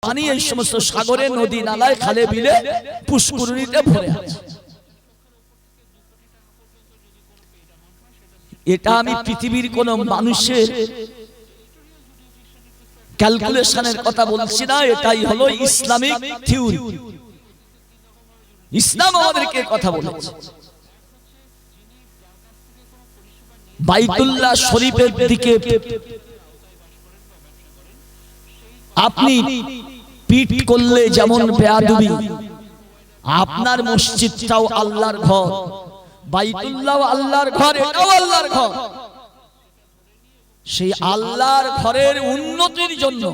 পানি এই সমস্ত সাগরে, নদী, নালায়, খালে, বিলে, পুষ্করিণীতে ভরে আছে। এটা আমি পৃথিবীর কোন মানুষের ক্যালকুলেশনের কথা বলছি না, এটাই হলো ইসলামিক থিওরি। ইসলাম আমাদেরকে কথা বলেছে। বাইতুল্লাহ শরীফের দিকে আপনি পিঠ করলে যেমন বেয়াদবি, আপনার মসজিদটাও আল্লাহর ঘর, বাইতুল্লাহ আল্লাহর ঘর, এটাও আল্লাহর ঘর। সেই আল্লাহর ঘরের উন্নতির জন্য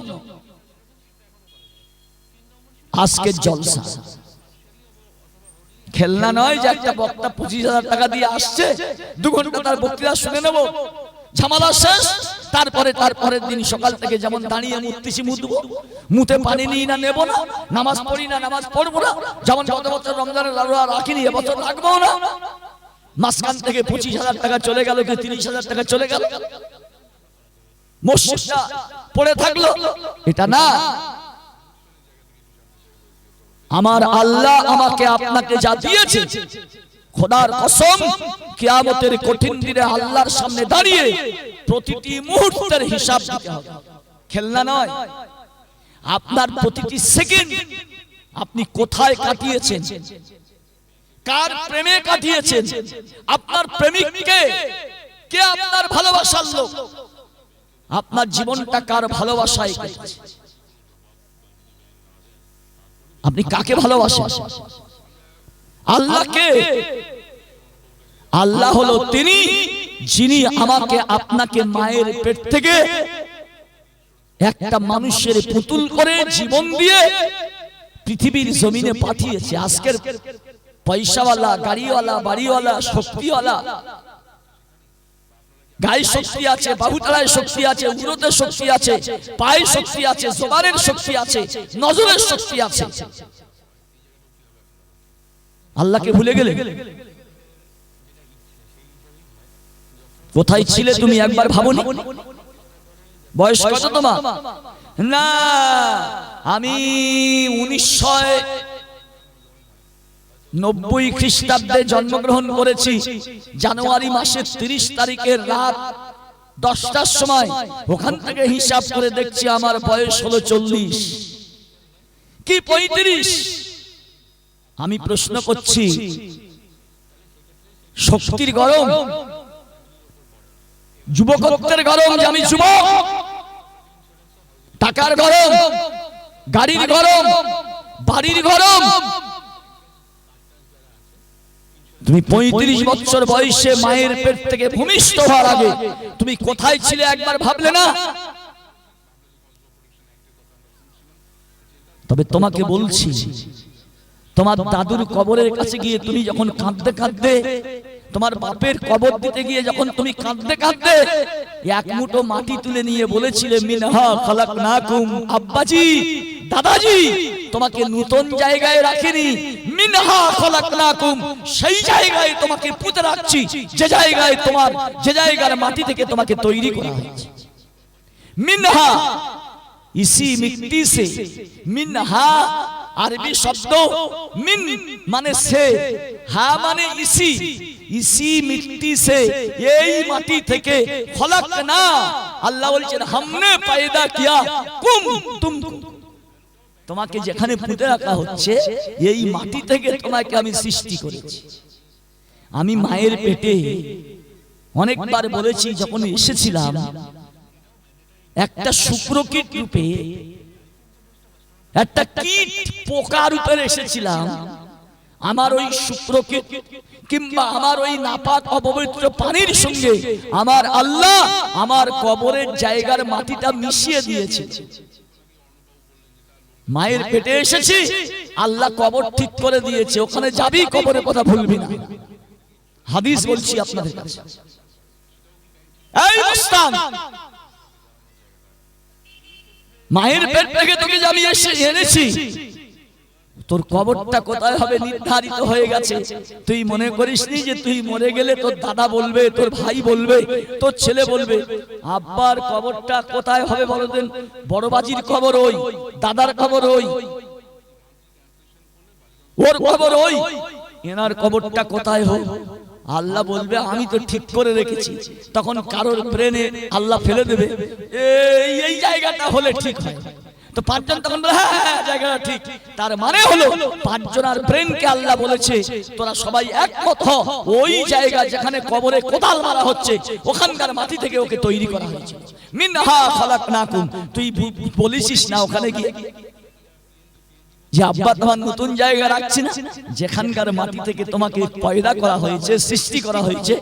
আজকের জলসা খেলনা নয় যে একটা বক্তা 25,000 টাকা দিয়ে আসছে, 2 ঘন্টা তার বক্তৃতা শুনে নেব, ঝামেলা শেষ। তারপরের দিন সকাল থেকে যেমন দাঁড়িয়ে মুততেছি, মুতবো, মুতে পানি নিই না, নেব না, নামাজ পড়ি না, নামাজ পড়বো না, যেমন গত বছর রমজানের রোজা রাখিনি, এবছর রাখবো না। মাঝখান থেকে 25,000 টাকা চলে গেল, কি 30,000 টাকা চলে গেল, মসজিদটা পড়ে থাকলো। এটা না, আমার আল্লাহ আমাকে আপনাকে যা দিয়েছে, খোদার কসম কিয়ামতের কঠিন দিনে আল্লাহর সামনে দাঁড়িয়ে প্রতিটি মুহূর্তের হিসাব দিতে হবে। খেলনা নয়। আপনার প্রতিটি সেকেন্ড আপনি কোথায় কাটিয়েছেন, কার প্রেমে কাটিয়েছেন, আপনার প্রেমিককে কে, আপনার ভালোবাসার লোক, আপনার জীবনটা কার ভালোবাসায় কেটেছে, আপনি কাকে ভালোবাসেন? আল্লাহকে। আল্লাহ হলো তিনি যিনি আমাকে আপনাকে মায়ের পেট থেকে একটা মানুষের পুতুল করে জীবন দিয়ে পৃথিবীর জমিনে পাঠিয়েছে। আজকের পয়সাওয়ালা, গাড়িওয়ালা, বাড়িওয়ালা, শক্তিওয়ালা, গায়ে শক্তি আছে, বাহুতলায় শক্তি আছে, উরুতে শক্তি আছে, পায়ে শক্তি আছে, জবানের শক্তি আছে, নজরের শক্তি আছে, আল্লাহকে ভুলে গেলে। কোথায় ছিলে তুমি একবার ভাবনি? বয়স কত তোমার? না, আমি 1990 খ্রিস্টাব্দে জন্মগ্রহণ করেছি। জানুয়ারি মাসের 30 তারিখের রাত 10টার সময়, ওখান থেকে হিসাব করে দেখছি আমার বয়স হলো 40 কি 35। আমি প্রশ্ন করছি, শক্তির গরম, যুবকত্বের গরম, যে আমি যুবক, টাকার গরম, গাড়ির গরম, বাড়ির গরম। তুমি 35 বছর বয়সে মায়ের পেট থেকে ভূমিষ্ঠ হওয়ার আগে তুমি কোথায় ছিলে একবার ভাবলে না? তবে তোমাকে বলছি, তোমার দাদুর কবরের কাছে গিয়ে তুমি যখন কাঁদতে কাঁদতে, তোমার বাপের কবর দিতে গিয়ে যখন তুমি কাঁদতে কাঁদতে এক মুঠো মাটি তুলে নিয়ে বলেছিলে মিনহা খালাকনাকুম, আব্বাজি, দাদাজি তোমাকে নতুন জায়গায় রাখিনি, মিনহা খালাকনাকুম, সেই জায়গায় তোমাকে পুঁতে রাখছি যে জায়গায় তোমার, যে জায়গার মাটি থেকে তোমাকে তৈরি করা হয়েছে। মিনহা, इसी मिट्टी से, मिनहा अरबी शब्द, मिन माने से, हा माने इसी, इसी मिट्टी से, यही माटी থেকে খলকনা, আল্লাহ বলেছেন हमने पैदा किया, कुम तुम, তোমাকে যেখানে পুঁতে রাখা হচ্ছে এই মাটি থেকে তোমাকে আমি সৃষ্টি করেছি। আমি মায়ের পেটে অনেকবার বলেছি, যখন এসেছিলাম একটা শুক্রকীট রূপে, একটা কীট পোকা রূপে এসেছিলাম। আমার ওই শুক্রকীট কিংবা আমার ওই নাপাক অপবিত্র পানির সঙ্গে আমার আল্লাহ আমার কবরের জায়গার মাটিটা মিশিয়ে দিয়েছে। মায়ের পেটে এসেছি, আল্লাহ কবর ঠিক করে দিয়েছে, ওখানে যাবি, কবরের কথা ভুলবি না। হাদিস বলছি আপনাদের কাছে। এই মুস্তান, মায়ের পেট থেকে তোকে আমি এনেছি, তোর কবরটা কোথায় হবে নির্ধারিত হয়ে গেছে। তুই মনে করিসনি যে তুই মরে গেলে তোর দাদা বলবে, তোর ভাই বলবে, তোর ছেলে বলবে আব্বার কবরটা কোথায় হবে বলো দেন? বড় বাজির কবর ওই, দাদার কবর ওই, ওর কবর ওই, এনার কবরটা কোথায় হোক? আল্লাহ বলবে আমি তো ঠিক করে রেখেছি। তখন কারোর ব্রেনে আল্লাহ ফেলে দেবে এই জায়গাটা হলে ঠিক হয়। তো পাঁচজন তখন বলে হ্যাঁ জায়গাটা ঠিক। তার মানে হলো পাঁচজনের ব্রেনকে আল্লাহ বলেছে তোরা সবাই একমত হ, ওই জায়গা যেখানে কবরে কোদাল মারা হচ্ছে ওখানকার মাটি থেকে ওকে তৈরি করা হয়েছে। মিনহা খালাকনাকুম, তুই বলিসিস না ওখানে গিয়ে যে আব্বা তোমার নতুন জায়গা রাখছি না, যেখানকার মাটি থেকে তোমাকে পয়দা করা হয়েছে, সৃষ্টি করা হয়েছে,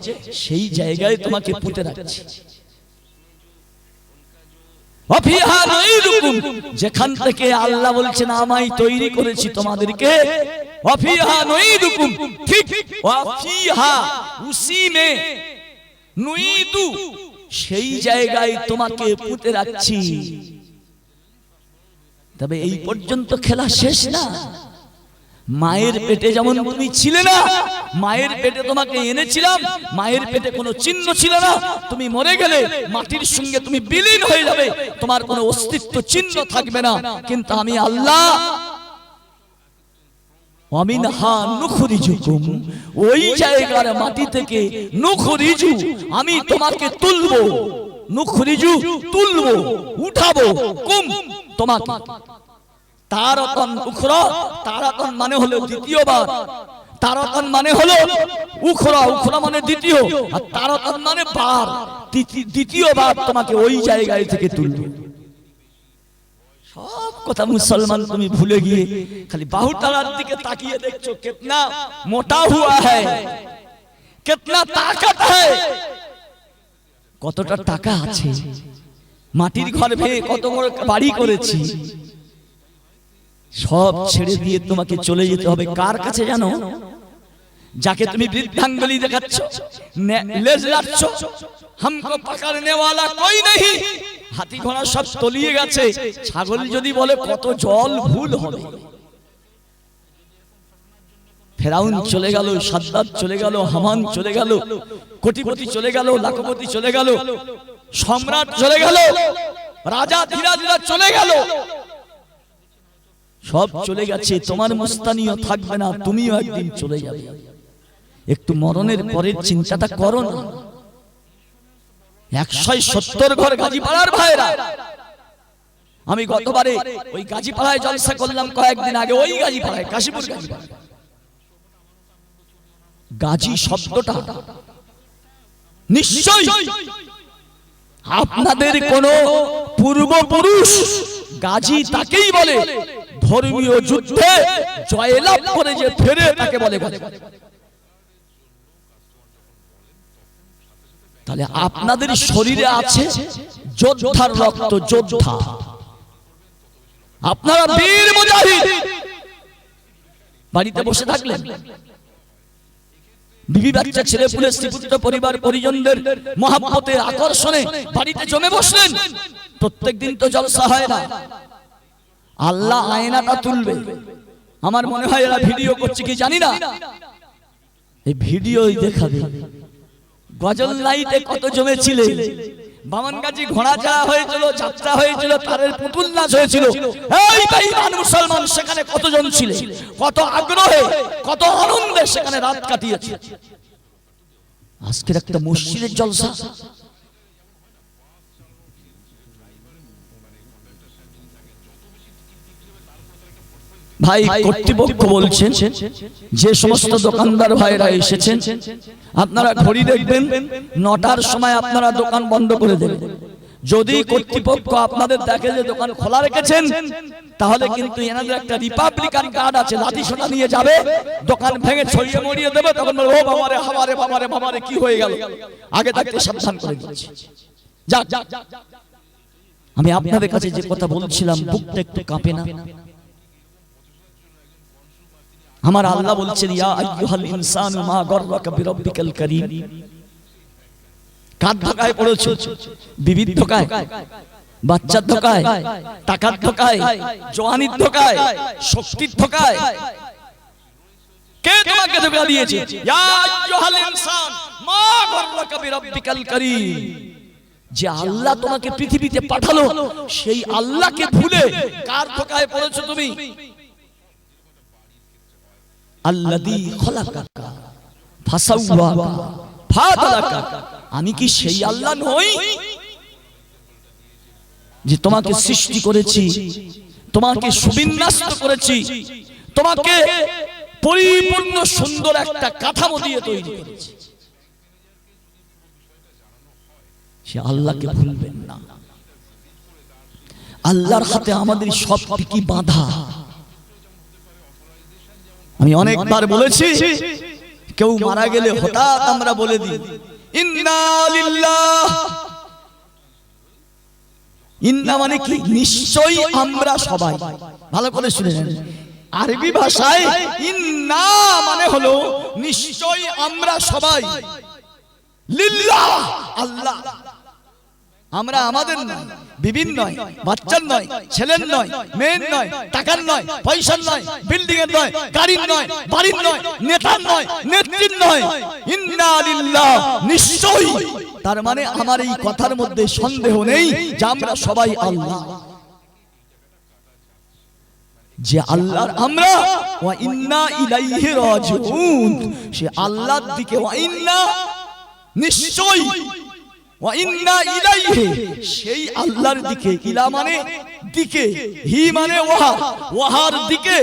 সেই জায়গায় তোমাকে পুঁতে রাখছি। যেখান থেকে আল্লাহ বলছেন আমায় তৈরি করেছি তোমাদেরকে, ঠিক সেই জায়গায় তোমাকে পুঁতে রাখছি। তবে এই পর্যন্ত খেলা শেষ না। মায়ের পেটে যেমন তুমি ছিলে না, মায়ের পেটে তোমাকে এনেছিলাম, মায়ের পেটে কোনো চিহ্ন ছিল না, তুমি মরে গেলে মাটির সঙ্গে তুমি বিলীন হয়ে যাবে, তোমার কোনো অস্তিত্ব চিহ্ন থাকবে না। কিন্তু আমি আল্লাহ ওয়ামিনহা নুখরিজুকুম, ওই জায়গার মাটি থেকে নুখরিজু, আমি তোমাকে তুলবো, নুখরিজু তুলবো, উঠাবো, কুম তোমাকে, তারাতান উখরা, তারাতান মানে হলো দ্বিতীয়বার, তারাতান মানে হলো উখরা, উখরা মানে দ্বিতীয়, আর তারাতান মানে বার, দ্বিতীয়বার তোমাকে ওই জায়গায় থেকে তুলবে। সব কথা মুসলমান তুমি ভুলে গিয়ে খালি বাহুটার দিকে তাকিয়ে দেখছো, কিতনা মোটা হুয়া হ্যায়, কিতনা তাকত হ্যায়, কতটা টাকা আছে, মাটির ঘর ভেঙে কত বড় বাড়ি করেছি। সব ছেড়ে দিয়ে তোমাকে চলে যেতে হবে কার কাছে জানো? যাকে তুমি বৃদ্ধাঙ্গুলি দেখাচ্ছ, লেজ লাচ্ছ, হামকো পাকড়নে ওয়ালা কোই নেই, হাতি ঘোড়া সব তলিয়ে গেছে, ছাগল যদি বলে কত জল ভুল হবে। ফেরাউন চলে গেল, সাদ্দাত চলে গেল, হামান চলে গেল, কোটিপতি চলে গেল, লাখপতি চলে গেল, সম্রাট চলে গেল, রাজা ধীরাজরা চলে গেল, সব চলে গেছে, তোমার মুস্তানিও থাকবে না, তুমিও একদিন চলে যাবে। একটু মরণের পরের চিন্তাটা করো না। 170 ঘর গাজীপাড়ার ভাইরা, আমি গতবারে ওই গাজীপাড়ায় জলসা করলাম কয়েকদিন আগে, ওই গাজীপাড়ায়, কাশীপুর গাজীপাড়া। গাজী শব্দটা নিশ্চয় আপনাদের কোন পূর্বপুরুষ গাজী তাকেই বলে ধর্মীয় যুদ্ধে জয়লাভ করে যে ফেরে তাকে বলে গাজী। তাহলে আপনাদের শরীরে আছে যোদ্ধার রক্ত, যোদ্ধা, আপনারা বীর মুজাহিদ। বাড়িতে বসে থাকলেন, বিবি বাচ্চা ছেলে পুলে স্ত্রীপুত্র পরিবার পরিজনদের মহব্বতের আকর্ষণে বাড়িতে জমে বসলেন। প্রত্যেকদিন তো জলসা হয় না, আল্লাহ আয়নাটা তুলবে। আমার মনে হয় এরা ভিডিও করছে কি জানি না, এই ভিডিওই দেখাবে। গজল লাইটে কত জমেছিলে, বামনগাজী ঘোড়া চড়া হয়েছিল, যাত্রা হয়েছিল, তারের পুতুল নাচ হয়েছিল। এই বেঈমান মুসলমান সেখানে কতজন ছিলেন, কত আগ্রহে, কত আনন্দে সেখানে রাত কাটিয়েছে। আজকের একটা মসজিদের জলসা, ভাই কর্তৃপক্ষ বলছেন যে সমস্ত দোকানদার ভাইরা এসেছেন আপনারা ঘড়ি দেখবেন, 9টার সময় আপনারা দোকান বন্ধ করে দেবেন। যদি কর্তৃপক্ষ আপনাদের দেখে যে দোকান খোলা রেখেছেন, তাহলে কিন্তু এনাদের একটা রিপাবলিকান কার্ড আছে, লাঠি সোটা নিয়ে যাবে, দোকান ভেঙে ছড়িয়ে মরিয়ে দেবে। তখন বলবে ও বাবারে হাবারে বাবারে বাবারে কি হয়ে গেল, আগে থাকতে সাবধান করে দিচ্ছি। যাক, আমি আপনাদের কাছে যে কথা বলছিলাম, বুকটা একটু কাঁপে না? আমার আল্লাহ বলছেন ইয়া আইয়ুহাল ইনসানু মা গররাকা বিরাব্বিকাল কারীম। কার ধোঁকায় পড়েছো? বিবির ধোঁকায়, বাচ্চার ধোকায়, টাকার ধোকায়, জওয়ানির ধোকায়, শক্তির ধোকায়। কে তোমাকে ধোকা দিয়েছে? ইয়া আইয়ুহাল ইনসান মা গররাকা বিরাব্বিকাল কারীম। যে আল্লাহ তোমাকে পৃথিবীতে পাঠালো সেই আল্লাহকে ভুলে কার ধোকায় পড়েছো তুমি? আল্লাযী খলাকাকা ফাসাওয়াকা ফাআদালাকা। আমি কি সেই আল্লাহ নই যে তোমাকে সৃষ্টি করেছি, তোমাকে সুবিন্যস্ত করেছি, তোমাকে পরিপূর্ণ সুন্দর একটা কাঠামো দিয়ে তৈরি করেছি? সে আল্লাহকে ভুলবেন না। আল্লাহর হাতে আমাদের সবটি বাঁধা। আমি অনেকবার বলেছি, কেউ মারা গেলে হঠাৎ আমরা বলে দিই ইন্না লিল্লাহ। ইন্না মানে কি? নিশ্চয়ই আমরা সবাই। ভালো করে শুনে নেন, আরবি ভাষায় ইন্না মানে হলো নিশ্চয়ই আমরা সবাই, লিল্লাহ আল্লাহ। আমরা আমাদের নয়, বিবির নয়, বাচ্চার নয়, ছেলের নয়, মেয়ের নয়, টাকার নয়, পয়সার নয়, বিল্ডিং এর নয়, গাড়ির নয়, বাড়ির নয়, নেতার নয়, নেত্রীর নয়। ইন্না লিল্লাহ নিশ্চয়ই। তার মানে আমার এই কথার মধ্যে সন্দেহ নেই যে আমরা সবাই আল্লাহ। যে আল্লাহর আমরা, ওয়া ইন্না ইলাইহি রাজিউন, সে আল্লাহর দিকে, ওয়া ইন্না নিশ্চয়ই, ওয়া ইন্না ইলাইহি সেই আল্লাহর দিকে, ইলা মানে দিকে, হি মানে ওহা, ওহার দিকে,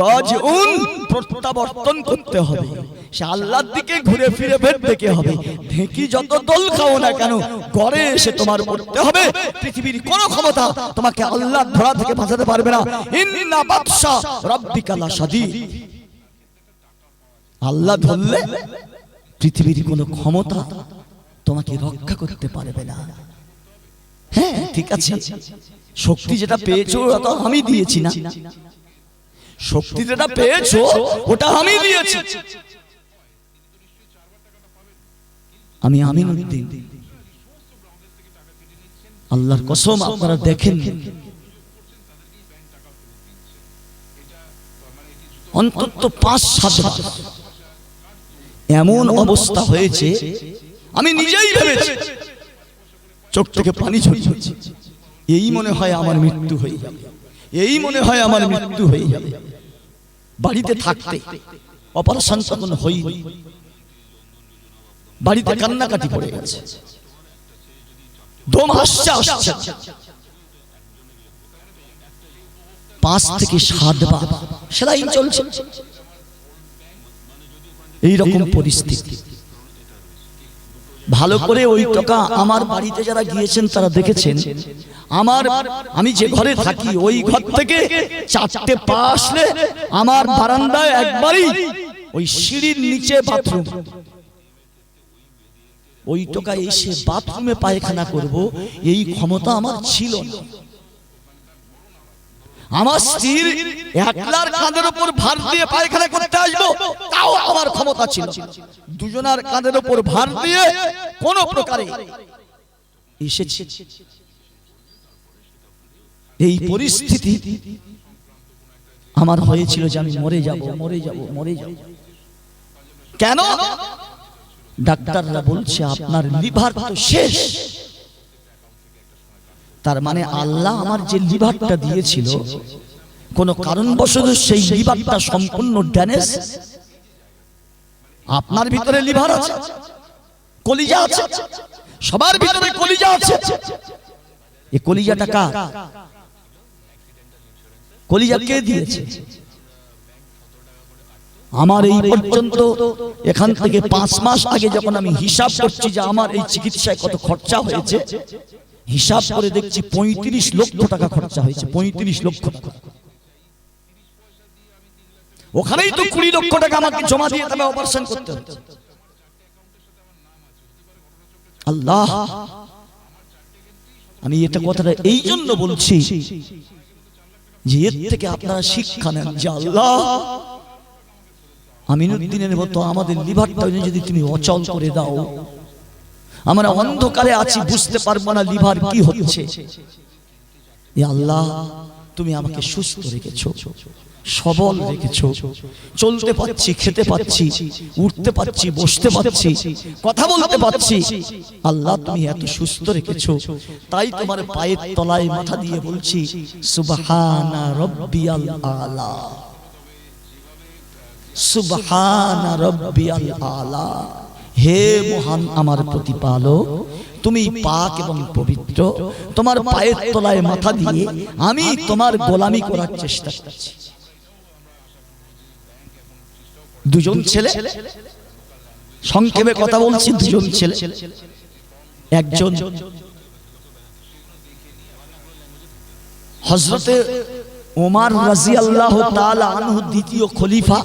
রাজিউন প্রত্যাবর্তন করতে হবে। সে আল্লাহর দিকে ঘুরে ফিরে ফের দেখে হবে। ঢেকি যত দোল খাও না কেন, ঘরে এসে তোমার পড়তে হবে। পৃথিবীর কোন ক্ষমতা তোমাকে আল্লাহর ধরা থেকে বাঁচাতে পারবে না। ইন্না বাতশা রাব্বিকা লাশাদীদ। আল্লাহ ধরলে পৃথিবীর কোন ক্ষমতা তোমাকে রক্ষা করতে পারবে না। হ্যাঁ ঠিক আছে, শক্তি যেটা পেয়েছো ওটা আমি দিয়েছি না? শক্তি যেটা পেয়েছো ওটা আমি দিয়েছি। আমি আমিনুদ্দিন, আল্লাহর কসম আপনারা দেখেন, অন্তত 5-7 বার এমন অবস্থা হয়েছে আমি নিজেই ভেবেছি, চোখ থেকে পানি ঝরছে, এই মনে হয় আমার মৃত্যু হয়ে যাবে, এই মনে হয় আমার মৃত্যু হয়ে যাবে। বাড়িতে থাকতে, অপারেশন তখন হয়নি, বাড়িতে কান্নাকাটি পড়ে গেছে, দম আসছে আসছে, 5 থেকে 7 বার সেলাইন চলছে। এইরকম পরিস্থিতি। ভালো করে ওই টাকা আমার বাড়িতে যারা গিয়েছেন তারা দেখেছেন, আমি যে ঘরে থাকি ওই ঘর থেকে 4টে পা আসলে আমার বারান্দায় একবারই ওই সিঁড়ির নিচে বাথরুম। ওই টাকা এসে বাথরুমে পায়খানা করব এই ক্ষমতা আমার ছিল না। আমার স্ত্রীর একলার কাঁধের উপর ভার দিয়ে পায়খানা করতে আসবো তাও আমার ক্ষমতা ছিল। দুজনার কাঁধের উপর ভার দিয়ে কোন প্রকারে এসেছে। এই পরিস্থিতি আমার হয়েছিল যে আমি মরে যাব, মরে যাব, মরে যাব। কেন? ডাক্তাররা বলছে আপনার লিভার তো শেষ। তার মানে আল্লাহ আমার যে লিভারটা দিয়েছিল কোন কারণবশত সেই লিভারটা সম্পূর্ণ ড্যামেজ। আপনার ভিতরে লিভার আছে, কলিজা আছে, সবার ভিতরে কলিজা আছে। এই কলিজাটা কার? কলিজা কে দিয়েছে? আমার এই পর্যন্ত এখান থেকে 5 মাস আগে যখন আমি হিসাব করছি যে আমার এই চিকিৎসায় কত খরচা হয়েছে, হিসাব করে দেখছি 35 লক্ষ টাকা খরচা হয়েছে। 35 লক্ষ টাকা। ওখানেই তো 20 লক্ষ টাকা আমাকে জমা দিয়ে তবে অপারেশন করতে হচ্ছে। আল্লাহ, আমি এটা কথাটা এই জন্য বলছি যে এর থেকে আপনারা শিক্ষা নেন যে আল্লাহ আমিনুদ্দিনের মতো আমাদের লিভারটা যদি তুমি অচল করে দাও আমরা অন্ধকারে আছি, বুঝতে পারবো না লিভার কি হচ্ছে। এ আল্লাহ, তুমি আমাকে সুস্থ রেখেছো, সবল রেখেছো, চলতে পাচ্ছি, খেতে পাচ্ছি, উঠতে পাচ্ছি, বসতে পাচ্ছি, কথা বলতে পাচ্ছি। আল্লাহ, তুমি এত সুস্থ রেখেছো, তাই তোমার পায়ের তলায় মাথা দিয়ে বলছি সুবহানা রাব্বিয়াল আলা, সুবহানা রাব্বিয়াল আলা। হে মহান আমার প্রতিপালক, তুমি পাক এবং পবিত্র, তোমার পায়ের তলায় মাথা দিয়ে আমি তোমার গোলামি করার চেষ্টা করছি। দুজন ছেলে, সংক্ষেপে কথা বলছি, দুজন ছেলে, একজন হযরতে ওমর রাদিয়াল্লাহু তাআলা আনহু, দ্বিতীয় খলিফা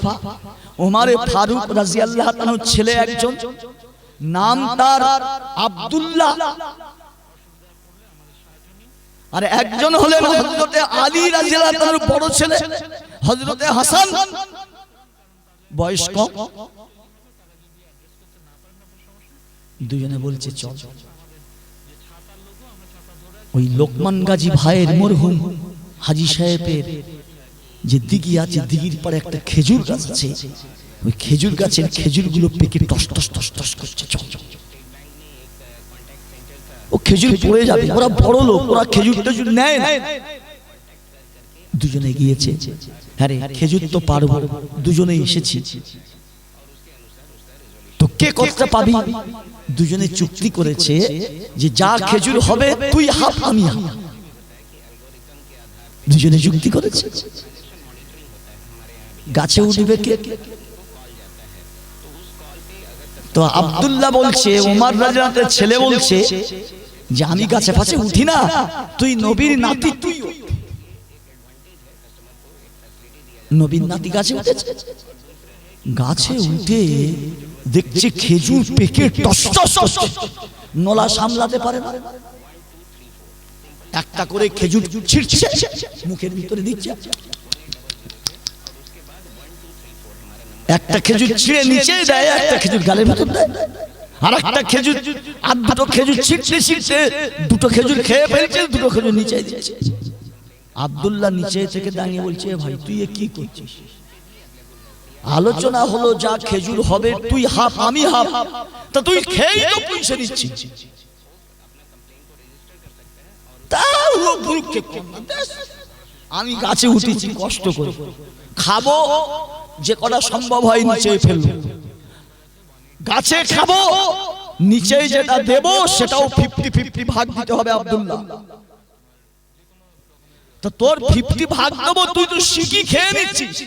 ওমরে ফারুক রাদিয়াল্লাহু তাআলার ছেলে একজন, নাম তার আব্দুল্লাহ। আর একজন হলেন হযরতে আলী রাদিয়াল্লাহু তাআলার বড় ছেলে হযরতে হাসান, বয়স কম। দুজনে বলছে চল ওই লোকমান গাজী ভাইয়ের মরহুম হাজী সাহেবের যে দিঘি আছে, দিঘির পাড়ে একটা খেজুর গাছ আছে, ওই খেজুর গাছের খেজুরগুলো পেকে টস টস টস টস করছে, চল। ও খেজুর পড়ে যাবে, ওরা বড় লোক, ওরা খেজুর টেজুর নেয় না। দুজনে গিয়েছে, আরে খেজুর তো পারবো, দুজনে এসেছি, তো কে কতটা পাবি? দুজনে চুক্তি করেছে যে যা খেজুর হবে তুই হাফ, আমি হাফ। দুজনে চুক্তি করেছে। গাছে উঠবে কে? তো আব্দুল্লাহ বলছে, ওমর রাদিয়াল্লাহু তাআলার ছেলে বলছে যে আমি গাছে ফাছে উঠি না, তুই নবীর নাতি, তুই নবীর নাতি গাছে উঠেছে। গাছে উঠে দেখছে খেজুর পেকে টস টস টস, নলা সামলাতে পারে না, একটা করে খেজুর ছিঁড়ছে, মুখের ভিতরে দিচ্ছে, একটা খেজুর ছিঁড়ে নিচে দেয়, একটা খেজুর গালের ভিতর দেয়, আর একটা খেজুর, আর দুটো খেজুর ছিঁড়তে ছিঁড়তে দুটো খেজুর খেয়ে ফেলছে, দুটো খেজুর নিচে দিচ্ছে। আব্দুল্লাহ নিচে থেকে দাঁড়িয়ে বলছে, ভাই তুই এ কি করছিস? আলোচনা হলো যা খেজুর হবে তুই হাফ, আমি হাফ, তা তুই খেয়েই তো পয়সা দিচ্ছিস। আমি গাছে উঠেছি কষ্ট করে, খাবো যে কটা সম্ভব হয় নিচে ফেলবো, গাছে খাবো, নিচে যেটা দেবো সেটাও 50-50 ভাগ দিতে হবে আব্দুল্লাহ। তো তোর 50 ভাগ দেবো, তুই তো শিখি খেয়ে নিচ্ছিস।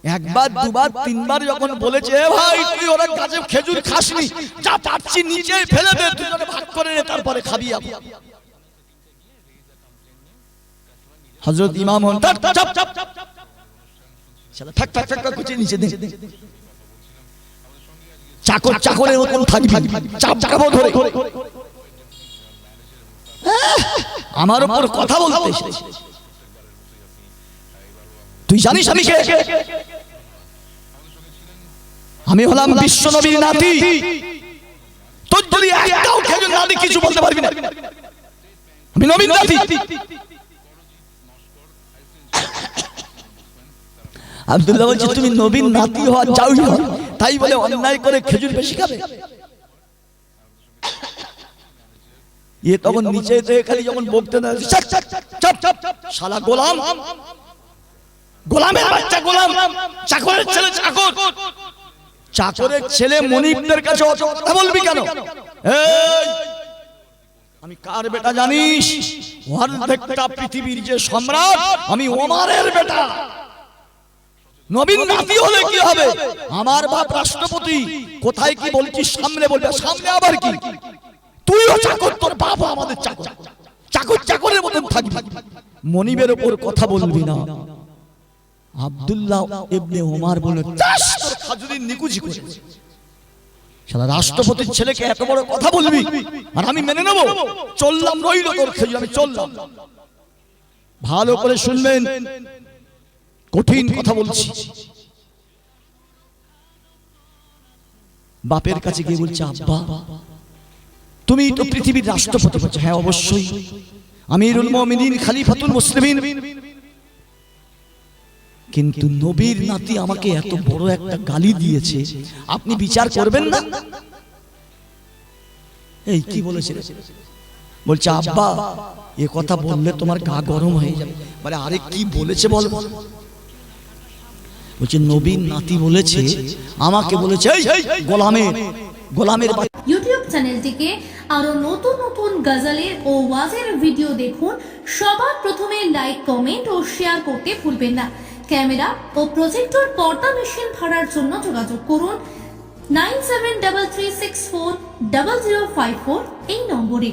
একবার দুবার তিনবার যখন বলেছে, ভাই তুই ওরা গাছে খেজুর খাসনি, যা পারছি নিচে ফেলে দে, দুজনে ভাগ করে নে, তারপরে খাবি। হযরত ইমাম নিচে দে, চাকর চাকরের মতন থাকবি, চাপ চাকাবো ধরে, আমার উপর কথা বলতে। তুই জানিস আমি কে? আমি হলাম বিশ্ব নবীর নাতি, তোর যদি একটাও খেজুর না দিই কিছু বলতে পারবি না, আমি নবীর নাতি। আব্দুল্লাহ বলছে, তুমি নবীর নাতি হওয়া যাও, তাই বলে অন্যায় করে খেজুর বেশি খাবে? এ তখন নিচে খালি যখন বকতে না, শালা গোলাম, গোলামের বাচ্চা গোলাম, চাকরের ছেলে চাকর, চাকরের ছেলে মনিবদের কাছে অত কথা বলবি কেন? আমি কার বেটা জানিস? অর্ধেকটা পৃথিবীর যে সম্রাট, আমি ওমরের বেটা। নবীর নাতি হলে কি হবে? আমার বাপ রাষ্ট্রপতি, কোথায় কি বলছিস সামনে বলবে, সামনে আবার কি? তুইও চাকর, তোর বাপ আমাদের চাকর, চাকর চাকরের মতন থাকবি, মনিবের উপর কথা বলবি না। আব্দুল্লাহ ইবনে ওমর বলে, খাজুরির নিকুচি করে, শালা রাষ্ট্রপতির ছেলেকে এত বড় কথা বলবি, আর আমি মেনে নেব? চললাম, রইল তোর খেজুর, আমি চললাম। ভালো করে শুনবেন, কঠিন কথা বলছি। বাপের কাছে গিয়ে বলছে, আব্বা তুমি তো পৃথিবীর রাষ্ট্রপতি। বলছে, হ্যাঁ অবশ্যই, আমিরুল মুমিনিন খলিফাতুল মুসলিমিন, কিন্তু নবীর নাতি আমাকে এত বড় একটা গালি দিয়েছে, আপনি বিচার করবেন না? এই কি বলেছে? বলছে, আব্বা এ কথা বললে তোমার গা গরম হয়ে যাবে। বলে, আরে কি বলেছে বল? বলছে, নবীর নাতি বলেছে, আমাকে বলেছে এই গোলামের ইউটিউব চ্যানেলটিকে আরো নতুন নতুন গজলের ও ওয়াজের ভিডিও দেখুন। সবার প্রথমে লাইক, কমেন্ট ও শেয়ার করতে ভুলবেন না। ক্যামেরা ও প্রজেক্টর পর্দা মেশিন ভাড়ার জন্য যোগাযোগ করুন 9733640054 এই নম্বরে।